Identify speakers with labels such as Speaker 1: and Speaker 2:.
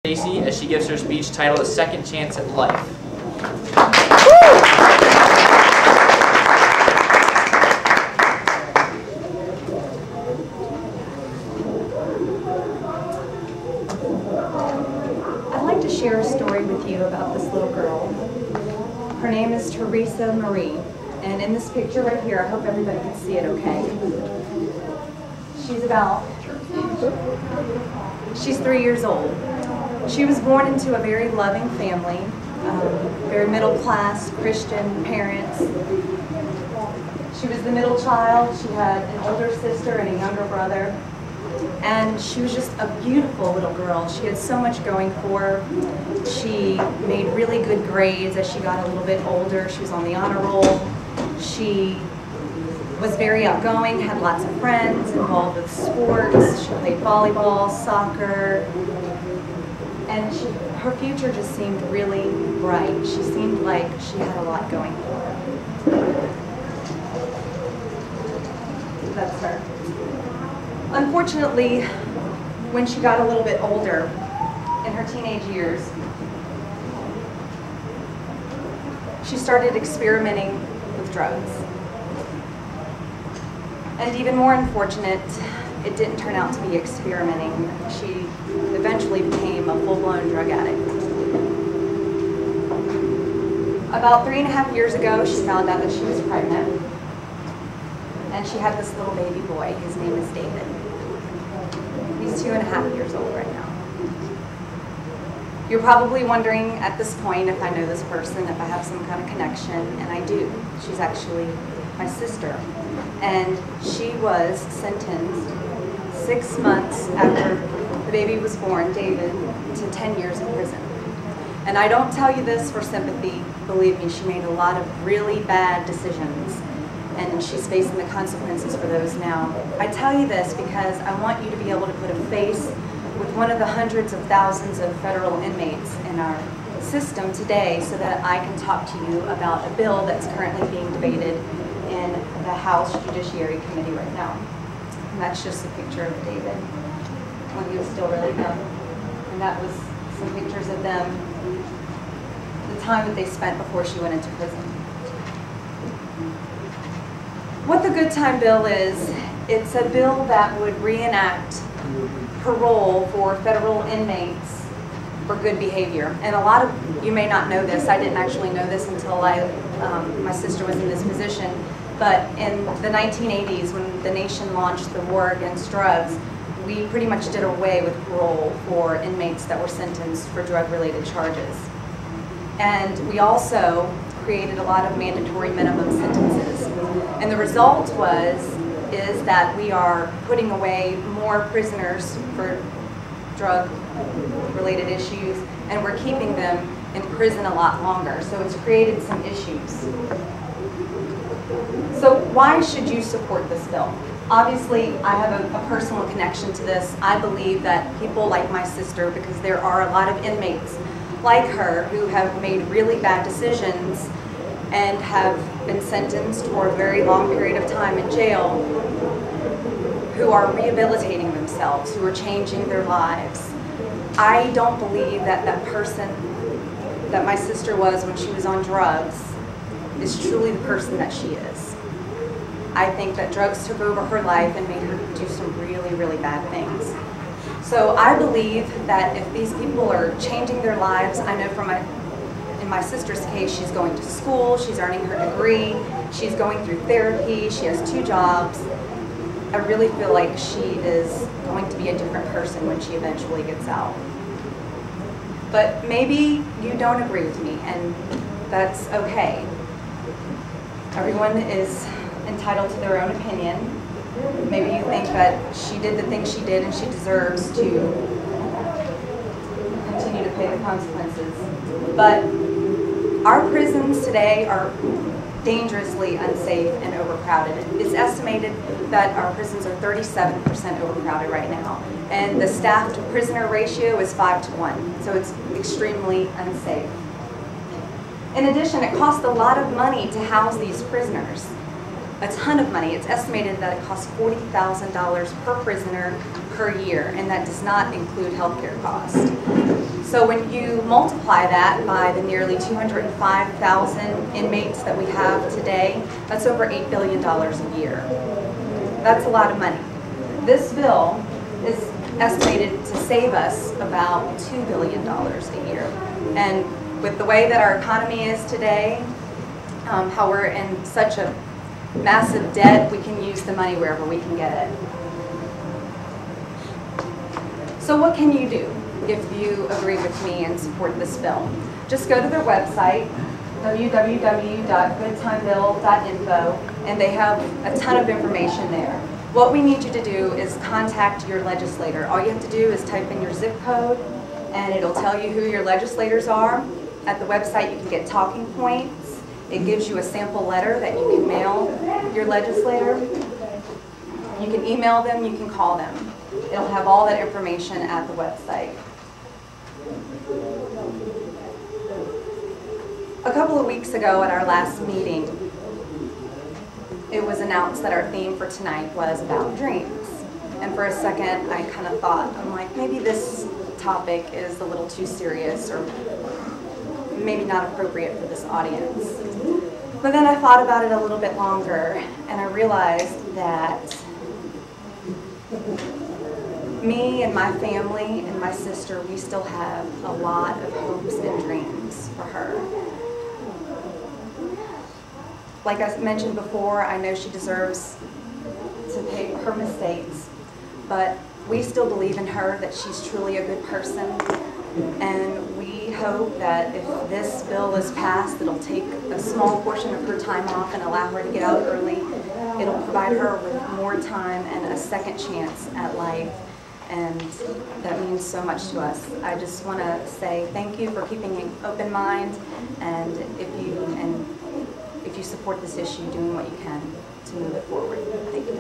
Speaker 1: Stacey as she gives her speech titled A Second Chance at Life.
Speaker 2: I'd like to share a story with you about this little girl. Her name is Teresa Marie, and in this picture right here, I hope everybody can see it okay. She's 3 years old. She was born into a very loving family, very middle class, Christian parents. She was the middle child. She had an older sister and a younger brother. And she was just a beautiful little girl. She had so much going for her. She made really good grades as she got a little bit older. She was on the honor roll. She was very outgoing, had lots of friends, involved with sports. She played volleyball, soccer, and her future just seemed really bright. She seemed like she had a lot going for her. That's her. Unfortunately, when she got a little bit older, in her teenage years, she started experimenting with drugs. And even more unfortunate, it didn't turn out to be experimenting. She eventually became a full-blown drug addict. About 3.5 years ago, she found out that she was pregnant. And she had this little baby boy. His name is David. He's 2.5 years old right now. You're probably wondering at this point if I know this person, if I have some kind of connection, and I do. She's actually my sister. And she was sentenced 6 months after the baby was born, David, to 10 years in prison. And I don't tell you this for sympathy. Believe me, she made a lot of really bad decisions, and she's facing the consequences for those now. I tell you this because I want you to be able to put a face with one of the hundreds of thousands of federal inmates in our system today so that I can talk to you about a bill that's currently being debated in the House Judiciary Committee right now. And that's just a picture of David when he was still really young. And that was some pictures of them, the time that they spent before she went into prison. What the Good Time Bill is, it's a bill that would reenact parole for federal inmates for good behavior. And a lot of you may not know this. I didn't actually know this until my sister was in this position. But in the 1980s, when the nation launched the war against drugs, we pretty much did away with parole for inmates that were sentenced for drug-related charges. And we also created a lot of mandatory minimum sentences. And the result is that we are putting away more prisoners for drug-related issues, and we're keeping them in prison a lot longer. So it's created some issues. So why should you support this bill? Obviously, I have a personal connection to this. I believe that people like my sister, because there are a lot of inmates like her who have made really bad decisions and have been sentenced for a very long period of time in jail, who are rehabilitating themselves, who are changing their lives. I don't believe that that person that my sister was when she was on drugs is truly the person that she is. I think that drugs took over her life and made her do some really, really bad things. So I believe that if these people are changing their lives, I know in my sister's case, she's going to school, she's earning her degree, she's going through therapy, she has 2 jobs. I really feel like she is going to be a different person when she eventually gets out. But maybe you don't agree with me, and that's okay. Everyone is entitled to their own opinion. Maybe you think that she did the things she did and she deserves to continue to pay the consequences. But our prisons today are dangerously unsafe and overcrowded. It's estimated that our prisons are 37% overcrowded right now, and the staff to prisoner ratio is 5 to 1, so it's extremely unsafe. In addition, it costs a lot of money to house these prisoners. A ton of money. It's estimated that it costs $40,000 per prisoner per year, and that does not include healthcare costs. So when you multiply that by the nearly 205,000 inmates that we have today, that's over $8 billion a year. That's a lot of money. This bill is estimated to save us about $2 billion a year. And with the way that our economy is today, how we're in such a massive debt, we can use the money wherever we can get it. So what can you do if you agree with me and support this bill? Just go to their website, www.goodtimebill.info, and they have a ton of information there. What we need you to do is contact your legislator. All you have to do is type in your zip code, and it'll tell you who your legislators are. At the website, you can get talking points. It gives you a sample letter that you can mail your legislator. You can email them, you can call them. It'll have all that information at the website. A couple of weeks ago at our last meeting, it was announced that our theme for tonight was about dreams. And for a second, I kind of thought, I'm like, maybe this topic is a little too serious or maybe not appropriate for this audience. But then I thought about it a little bit longer, and I realized that me and my family and my sister, we still have a lot of hopes and dreams for her. Like I mentioned before, I know she deserves to pay her mistakes, but we still believe in her, that she's truly a good person, and we hope that if this bill is passed, it'll take a small portion of her time off and allow her to get out early. It'll provide her with more time and a second chance at life, and that means so much to us. I just want to say thank you for keeping an open mind, and if you support this issue, doing what you can to move it forward. Thank you.